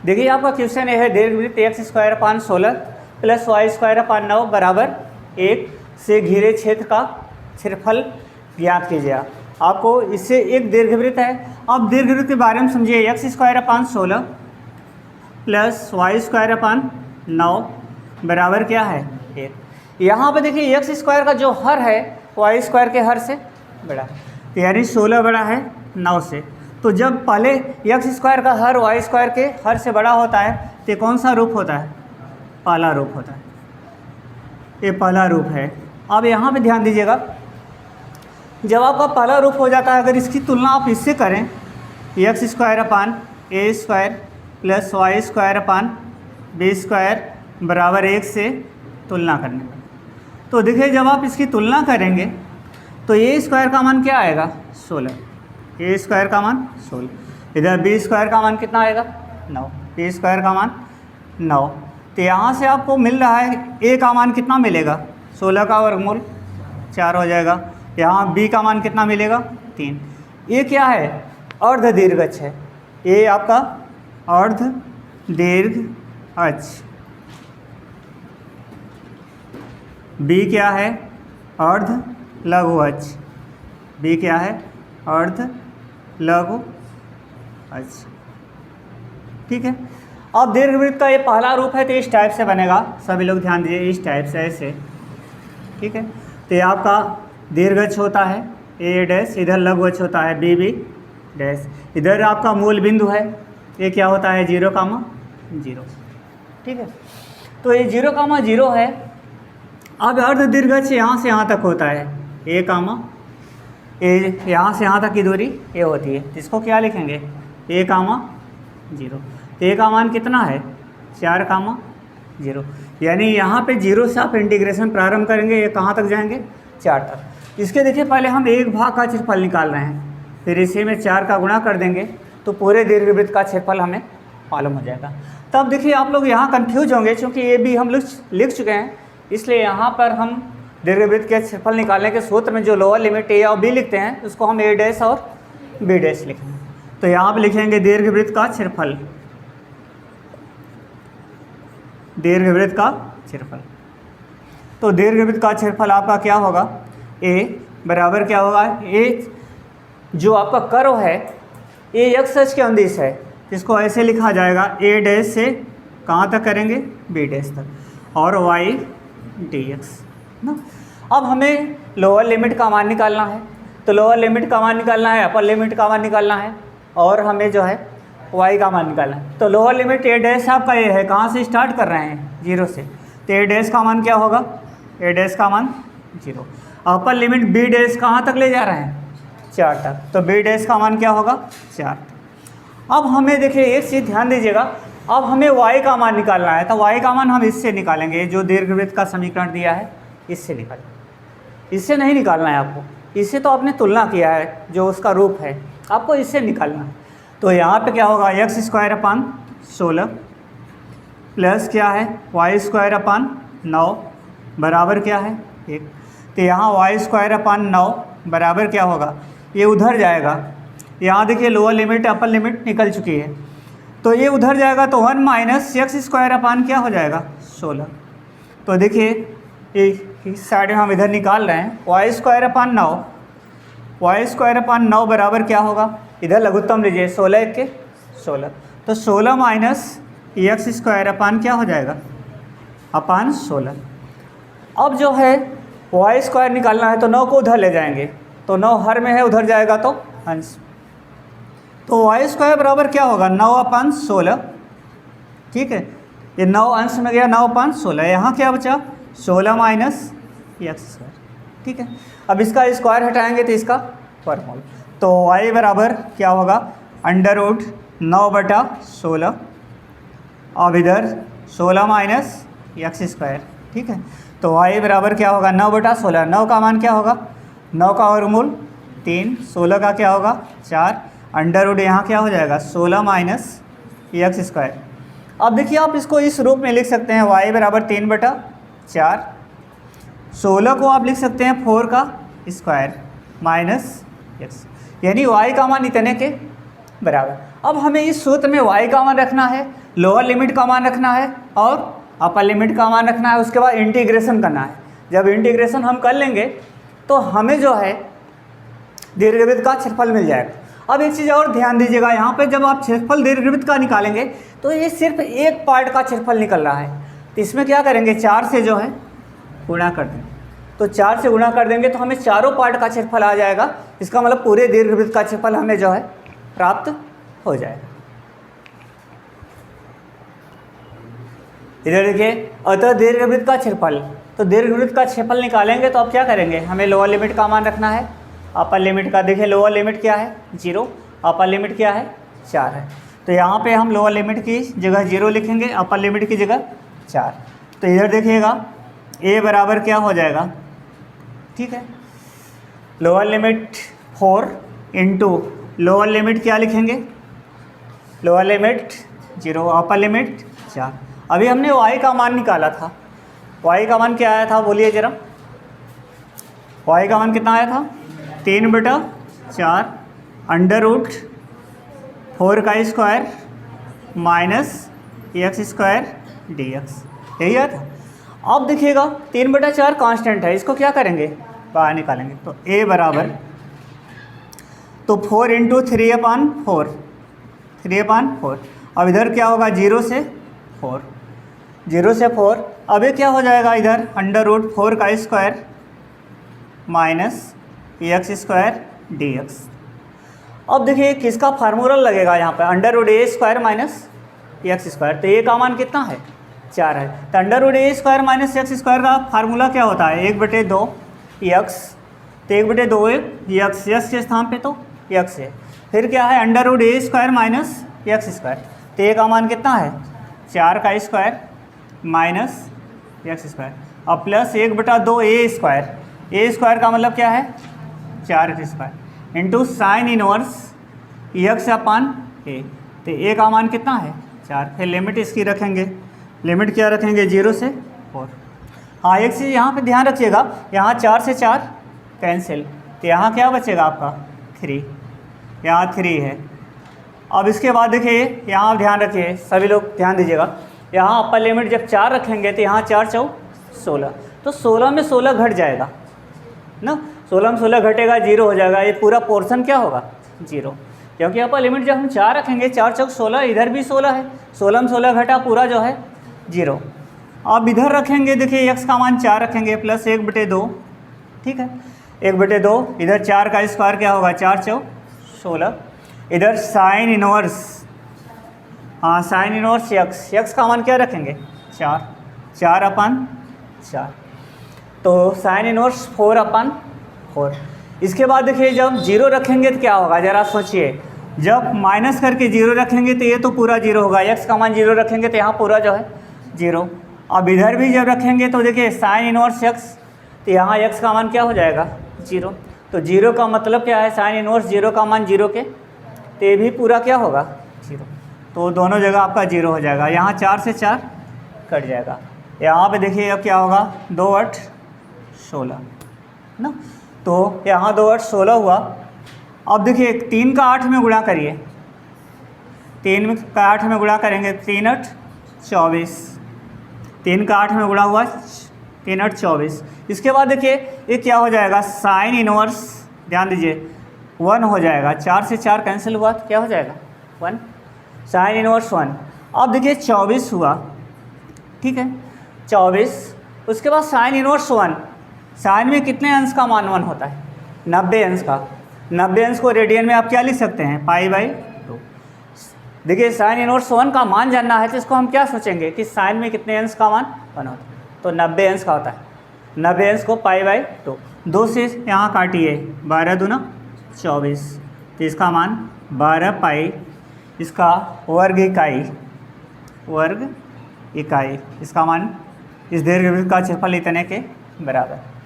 देखिए आपका क्वेश्चन है दीर्घवृत्त X square upon 16 plus Y square upon 9 बराबर 1 से घिरे क्षेत्र का क्षेत्रफल ज्ञात कीजिए। आपको इससे एक दीर्घवृत्त है। अब दीर्घवृत्त के बारे में समझिए, X square upon 16 plus Y square upon 9 बराबर क्या है 1। यहाँ पे देखिए एक्स स्क्वायर का जो हर है वाई स्क्वायर के हर से बड़ा है, तो यानी 16 बड़ा है 9 से। तो जब पहले एक्स स्क्वायर का हर वाई स्क्वायर के हर से बड़ा होता है तो कौन सा रूप होता है? पहला रूप होता है, ये पहला रूप है। अब यहाँ पे ध्यान दीजिएगा, जब आपका पहला रूप हो जाता है, अगर इसकी तुलना आप इससे करें, X square upon A square plus Y square upon B square बराबर 1 से तुलना करने पर, तो देखिए जब आप इसकी तुलना करेंगे तो ए स्क्वायर का मान क्या आएगा 16, ए स्क्वायर का मान 16, इधर बी स्क्वायर का मान कितना आएगा 9, बी स्क्वायर का मान 9। तो यहाँ से आपको मिल रहा है ए का मान कितना मिलेगा 16 का वर्गमूल 4 हो जाएगा। यहाँ बी का मान कितना मिलेगा 3। ये क्या है? अर्ध दीर्घ अक्ष है, ये आपका अर्ध दीर्घ अक्ष। बी क्या है? अर्ध लघु अक्ष। बी क्या है? अर्ध लघु अक्ष। ठीक है। अब दीर्घवृत्त का ये पहला रूप है तो इस टाइप से बनेगा, सभी लोग ध्यान दीजिए, इस टाइप से ऐसे। ठीक है। तो ये आपका दीर्घ अक्ष होता है ए डैश, इधर लघु अक्ष होता है बी बी डैश, इधर आपका मूल बिंदु है, ये क्या होता है 0, 0। ठीक है। तो ये 0, 0 है। अब अर्ध दीर्घ अक्ष यहाँ से यहाँ तक होता है ए, यहाँ से यहाँ तक की दूरी ए होती है, इसको क्या लिखेंगे ए, 0। ए का मान कितना है 4, 0। यानी यहाँ पे 0 से आप इंटीग्रेशन प्रारंभ करेंगे, ये कहाँ तक जाएंगे 4 तक। इसके देखिए पहले हम एक भाग का क्षेत्रफल निकाल रहे हैं, फिर इसी में 4 का गुणा कर देंगे तो पूरे दीर्घवृत्त का क्षेत्रफल हमें मालूम हो जाएगा। तब देखिए आप लोग यहाँ कंफ्यूज होंगे, क्योंकि ये भी हम लोग लिख चुके हैं, इसलिए यहाँ पर हम दीर्घवृत्त के क्षेत्रफल निकालने के सूत्र में जो लोअर लिमिट ए और बी लिखते हैं उसको हम ए डैश और बी डैश लिखेंगे। तो यहाँ पर लिखेंगे दीर्घवृत्त का क्षेत्रफल, दीर्घवृत्त का क्षेत्रफल। तो दीर्घवृत्त का क्षेत्रफल आपका क्या होगा ए बराबर क्या होगा, ए जो आपका कर्व है ए एक्स अक्ष के अंदिश है, इसको ऐसे लिखा जाएगा ए डैश से कहाँ तक करेंगे बी डैश तक, और वाई डी एक्स ना। अब हमें लोअर लिमिट का मान निकालना है, तो लोअर लिमिट का मान निकालना है, अपर लिमिट का मान निकालना है, और हमें जो है y का मान निकालना है। तो लोअर लिमिट ए डैश आपका ये है, कहाँ से स्टार्ट कर रहे हैं 0 से, तो ए डैश का मान क्या होगा, ए डैश का मान 0। अपर लिमिट बी डैश कहाँ तक ले जा रहे हैं 4 तक, तो बी डैश का मान क्या होगा 4। अब हमें देखिए एक चीज़ ध्यान दीजिएगा, अब हमें y का मान निकालना है, तो y का मान हम इससे निकालेंगे, जो दीर्घवृत्त का समीकरण दिया है इससे निकालेंगे। इससे नहीं निकालना है आपको, इससे तो आपने तुलना किया है जो उसका रूप है, आपको इससे निकालना है। तो यहाँ पे क्या होगा एक्स स्क्वायर अपान 16 प्लस क्या है वाई स्क्वायर अपान 9 बराबर क्या है 1। तो यहाँ वाई स्क्वायर अपान 9 बराबर क्या होगा, ये उधर जाएगा, यहाँ देखिए लोअर लिमिट अपर लिमिट निकल चुकी है, तो ये उधर जाएगा, तो 1 माइनस एक्स स्क्वायर अपान क्या हो जाएगा 16। तो देखिए इस साइड में हम इधर निकाल रहे हैं Y square upon 9, Y square upon 9 बराबर क्या होगा, इधर लघुत्तम लीजिए 16 1 के 16, तो 16 माइनस एक्स स्क्वायर अपान क्या हो जाएगा अपान 16। अब जो है वाई स्क्वायर निकालना है, तो 9 को उधर ले जाएंगे, तो 9 हर में है, उधर जाएगा तो अंश, तो वाई स्क्वायर बराबर क्या होगा 9 अपान 16। ठीक है, ये 9 अंश में गया, 9 अपान 16, यहाँ क्या बचा 16 माइनस एक्स स्क्वायर। ठीक है, अब इसका स्क्वायर हटाएंगे तो इसका वर्गमूल, तो y बराबर क्या होगा √9/16, अब इधर 16 माइनस एक्स स्क्वायर। ठीक है, तो y बराबर क्या होगा 9/16, 9 का मान क्या होगा 9 का वर्गमूल 3, 16 का क्या होगा 4, अंडर यहाँ क्या हो जाएगा 16 माइनस एक्स स्क्वायर। अब देखिए आप इसको इस रूप में लिख सकते हैं y बराबर 3/4, 16 को आप लिख सकते हैं 4 का स्क्वायर माइनस एक्स, यानी y का मान इतने के बराबर। अब हमें इस सूत्र में y का मान रखना है, लोअर लिमिट का मान रखना है और अपर लिमिट का मान रखना है, उसके बाद इंटीग्रेशन करना है। जब इंटीग्रेशन हम कर लेंगे तो हमें जो है दीर्घवृत्त का क्षेत्रफल मिल जाएगा। अब एक चीज़ और ध्यान दीजिएगा, यहाँ पे जब आप क्षेत्रफल दीर्घवृत्त का निकालेंगे तो ये सिर्फ एक पार्ट का क्षेत्रफल निकल रहा है, तो इसमें क्या करेंगे 4 से जो है गुणा कर देंगे। तो 4 से गुणा कर देंगे तो हमें चारों पार्ट का क्षेत्रफल आ जाएगा। इसका मतलब पूरे दीर्घवृत्त का क्षेत्रफल हमें जो है प्राप्त हो जाएगा। इधर देखिए, अतः दीर्घवृत्त का क्षेत्रफल, तो दीर्घवृत्त का क्षेत्रफल निकालेंगे तो अब क्या करेंगे, हमें लोअर लिमिट का मान रखना है, अपर लिमिट का। देखिए लोअर लिमिट क्या है 0, अपर लिमिट क्या है 4 है। तो यहाँ पे हम लोअर लिमिट की जगह 0 लिखेंगे, अपर लिमिट की जगह 4। तो इधर देखिएगा a बराबर क्या हो जाएगा, ठीक है, lower limit 4 into lower limit क्या लिखेंगे, लोअर लिमिट 0, अपर लिमिट 4। अभी हमने y का मान निकाला था, y का मान क्या आया था बोलिए जरा, y का मान कितना आया था 3/4 अंडर रूट 4 का square minus x square dx, यही आया था। अब देखिएगा 3/4 कांस्टेंट है, इसको क्या करेंगे बाहर निकालेंगे। तो a बराबर तो 4 इंटू 3/4, 3/4। अब इधर क्या होगा 0 से 4, 0 से 4। अब ये क्या हो जाएगा इधर अंडर रूट 4 का square minus X square dx। अब देखिए किसका फार्मूला लगेगा यहाँ पर, under root A square minus X square. तो ए का मान कितना है 4 है, तो under root A square minus X square का फार्मूला क्या होता है 1/2 एक्स। तो 1/2 एक्स, एक्स के स्थान पे तो एक्स है, फिर क्या है under root A square minus X square. तो ए का मान कितना है 4 का स्क्वायर माइनस एक्स स्क्वायर और प्लस 1/2 ए स्क्वायर। ए स्क्वायर का मतलब क्या है 4 X square into sine inverse X upon A. तो ए का मान कितना है 4। फिर लिमिट इसकी रखेंगे, लिमिट क्या रखेंगे 0 से 4। हाँ एक चीज़ यहाँ पे ध्यान रखिएगा, यहाँ 4 से 4 कैंसिल, तो यहाँ क्या बचेगा आपका 3, यहाँ 3 है। अब इसके बाद देखिए यहाँ ध्यान रखिए, सभी लोग ध्यान दीजिएगा, यहाँ अपर लिमिट जब 4 रखेंगे तो यहाँ 4 4 16, तो 16 में 16 घट जाएगा ना, 16 में 16 घटेगा 0 हो जाएगा, ये पूरा पोर्शन क्या होगा 0, क्योंकि अपर लिमिट जब हम 4 रखेंगे 4 4 16, इधर भी 16 है, 16 में 16 घटा पूरा जो है 0। अब इधर रखेंगे देखिए x का मान 4 रखेंगे प्लस 1/2, ठीक है 1/2, इधर 4 का स्क्वायर क्या होगा 4 4 16, इधर साइन इनवर्स, हाँ साइन इनवर्स x का मान क्या रखेंगे 4, 4/4, तो साइन इनवर्स 4/4। इसके बाद देखिए जब 0 रखेंगे तो क्या होगा ज़रा सोचिए, जब माइनस करके 0 रखेंगे तो ये तो पूरा 0 होगा, x का मान 0 रखेंगे तो यहाँ पूरा जो है 0। अब इधर भी जब रखेंगे तो देखिए साइन इनवर्स x, तो यहाँ x का मान क्या हो जाएगा 0। तो 0 का मतलब क्या है साइन इनवर्स 0 का मान 0 के, तो ये भी पूरा क्या होगा 0, तो दोनों जगह आपका 0 हो जाएगा। यहाँ 4 से 4 कट जाएगा, यहाँ पे देखिए अब क्या होगा 2 8 16 ना, तो यहाँ 2 8 16 हुआ। अब देखिए 3 का 8 में गुणा करिए, 3 का 8 में गुणा करेंगे 3 8 24, 3 का 8 में गुणा हुआ 3 8 24। इसके बाद देखिए ये क्या हो जाएगा साइन इनवर्स, ध्यान दीजिए 1 हो जाएगा, 4 से 4 कैंसिल हुआ तो क्या हो जाएगा 1, साइन इनवर्स 1। अब देखिए 24 हुआ, ठीक है 24। उसके बाद साइन इनवर्स 1, साइन में कितने अंश का मान 1 होता है 90 अंश का, 90 अंश को रेडियन में आप क्या लिख सकते हैं π/2। देखिए साइन इनवर्स 1 का मान जानना है तो इसको हम क्या सोचेंगे कि साइन में कितने अंश का मान 1 होता है, तो 90 अंश का होता है, 90 अंश को π/2, 2 से यहाँ काटिए 12 दूना 24, तो इसका मान 12 पाई, इसका वर्ग इकाई, इसका मान इस दीर्घवृत्त का क्षेत्रफल इतने के बराबर।